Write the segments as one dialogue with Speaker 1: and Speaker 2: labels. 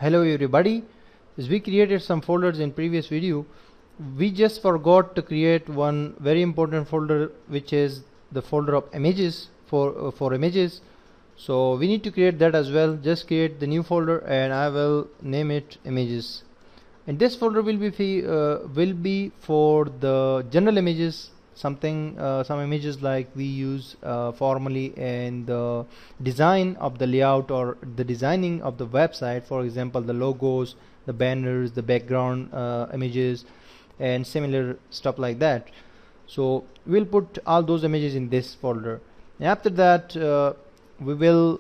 Speaker 1: Hello everybody. As we created some folders in previous video, we just forgot to create one very important folder, which is the folder of images for images. So we need to create that as well. Just create the new folder and I will name it images, and this folder will be for the general images, some images like we use formally in the design of the layout or the designing of the website. For example, the logos, the banners, the background images, and similar stuff like that. So we'll put all those images in this folder, and after that we will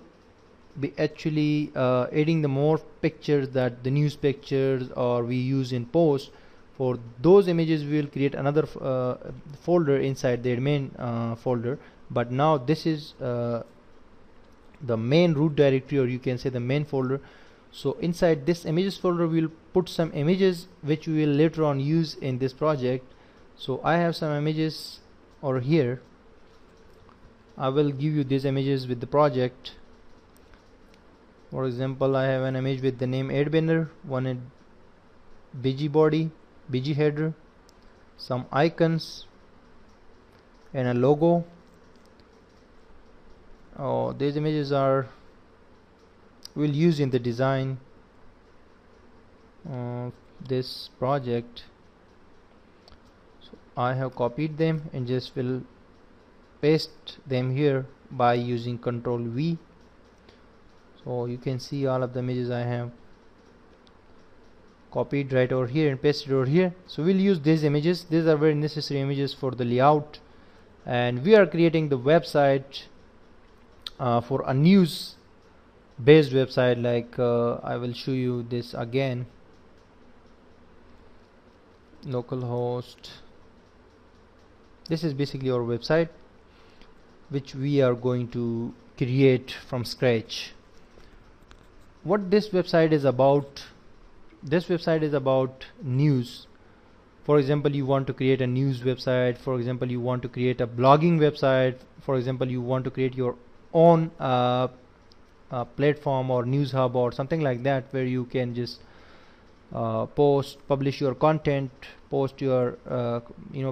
Speaker 1: be actually adding the more pictures, that the news pictures or we use in post. For those images we will create another folder inside the admin folder, but now this is the main root directory, or you can say the main folder. So inside this images folder we will put some images which we will later on use in this project. So I have some images over here. I will give you these images with the project. For example, I have an image with the name ad banner, one BG body, BG header, some icons, and a logo. These images we'll use in the design of this project. So I have copied them and just will paste them here by using Ctrl V. So you can see all of the images I have copied right over here and pasted over here. So we'll use these images. These are very necessary images for the layout, and we are creating the website for a news based website. Like I will show you this again. Localhost. This is basically our website which we are going to create from scratch. What this website is about news. For example, you want to create a news website. For example, you want to create a blogging website. For example, you want to create your own platform or news hub or something like that, where you can just publish your content, post your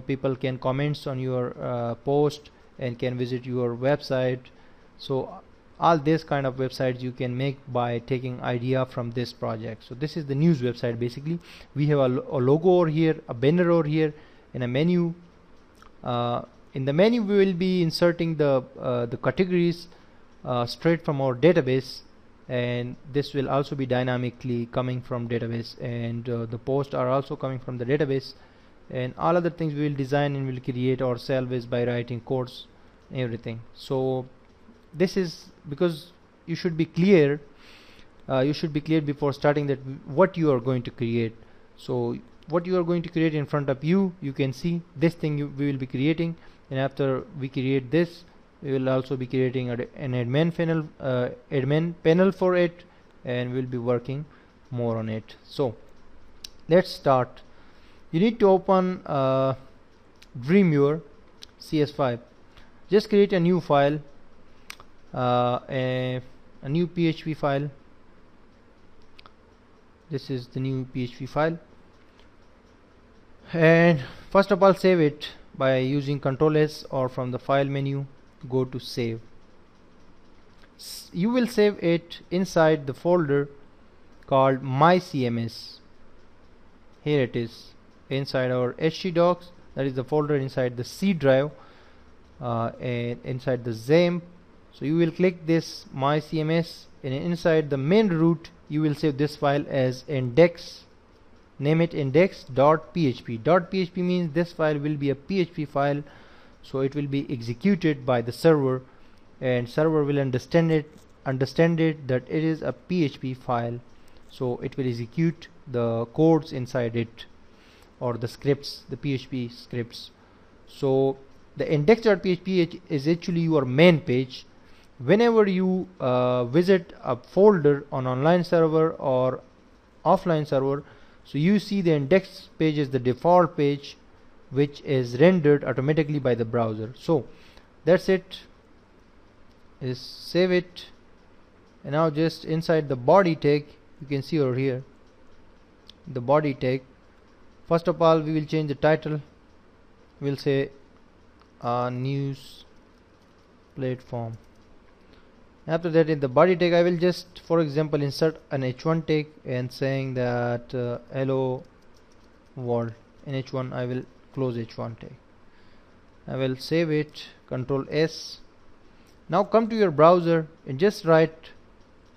Speaker 1: people can comments on your post and can visit your website. So all this kind of websites you can make by taking idea from this project. So this is the news website. Basically we have a logo over here, a banner over here, and a menu. In the menu we will be inserting the categories straight from our database, and this will also be dynamically coming from database, and the posts are also coming from the database, and all other things we will design and will create ourselves by writing codes and everything. So this is because you should be clear before starting that what you are going to create. So what you are going to create in front of you, you can see this thing we will be creating, and after we create this we will also be creating an admin panel for it, and we'll be working more on it. So let's start. You need to open Dreamweaver CS5. Just create a new file, a new PHP file. This is the new PHP file, and first of all save it by using Ctrl S, or from the file menu go to save. You will save it inside the folder called myCMS. Here it is inside our htdocs. That is the folder inside the C drive and inside the XAMPP. So you will click this myCMS, and inside the main root you will save this file as index. Name it index.php. .php means this file will be a PHP file, so it will be executed by the server, and server will understand it that it is a PHP file, so it will execute the codes inside it, or the scripts, the PHP scripts. So the index.php is actually your main page. Whenever you visit a folder on online server or offline server, so you see the index page is the default page which is rendered automatically by the browser. So that's it. Is save it, and now just inside the body tag you can see over here the body tag. First of all, we will change the title. We'll say news platform. After that, in the body tag, I will just, for example, insert an h1 tag and saying that hello world. In h1, I will close h1 tag. I will save it, Control S. Now come to your browser and just write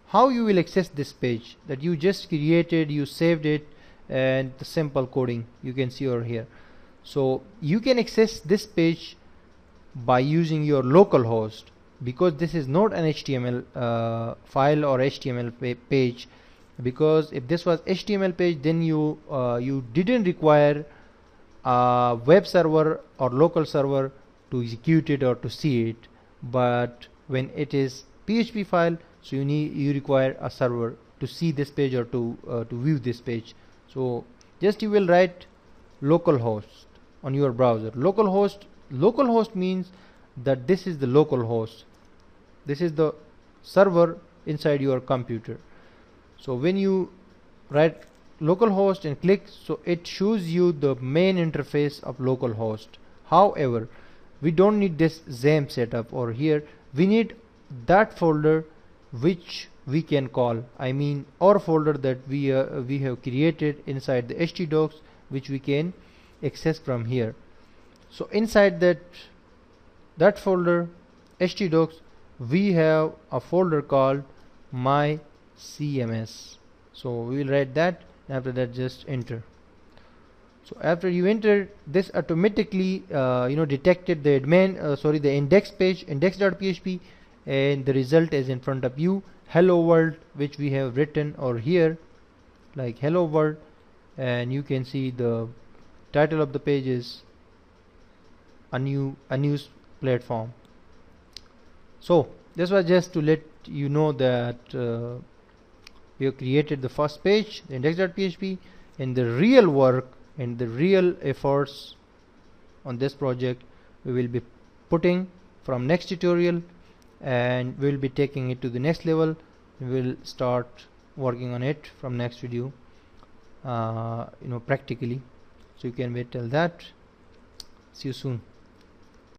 Speaker 1: how you will access this page that you just created, you saved it, and the simple coding you can see over here. So you can access this page by using your local host, because this is not an HTML file or HTML page. Because if this was HTML page, then you didn't require a web server or local server to execute it or to see it. But when it is PHP file, so you require a server to see this page or to view this page. So just you will write localhost on your browser. Localhost means that this is the local host. This is the server inside your computer. So when you write localhost and click, so it shows you the main interface of localhost. However, we don't need this XAMPP setup over here. We need that folder which we can call, I mean our folder that we have created inside the htdocs, which we can access from here. So inside that folder htdocs, we have a folder called my CMS. So we will write that, and after that just enter. So after you enter, this automatically detected the the index page, index.php, and the result is in front of you, hello world, which we have written over here like hello world, and you can see the title of the page is a news platform. So this was just to let you know that we have created the first page, the index.php, and the real work and the real efforts on this project we will be putting from next tutorial, and we will be taking it to the next level. We will start working on it from next video practically. So you can wait till that. See you soon.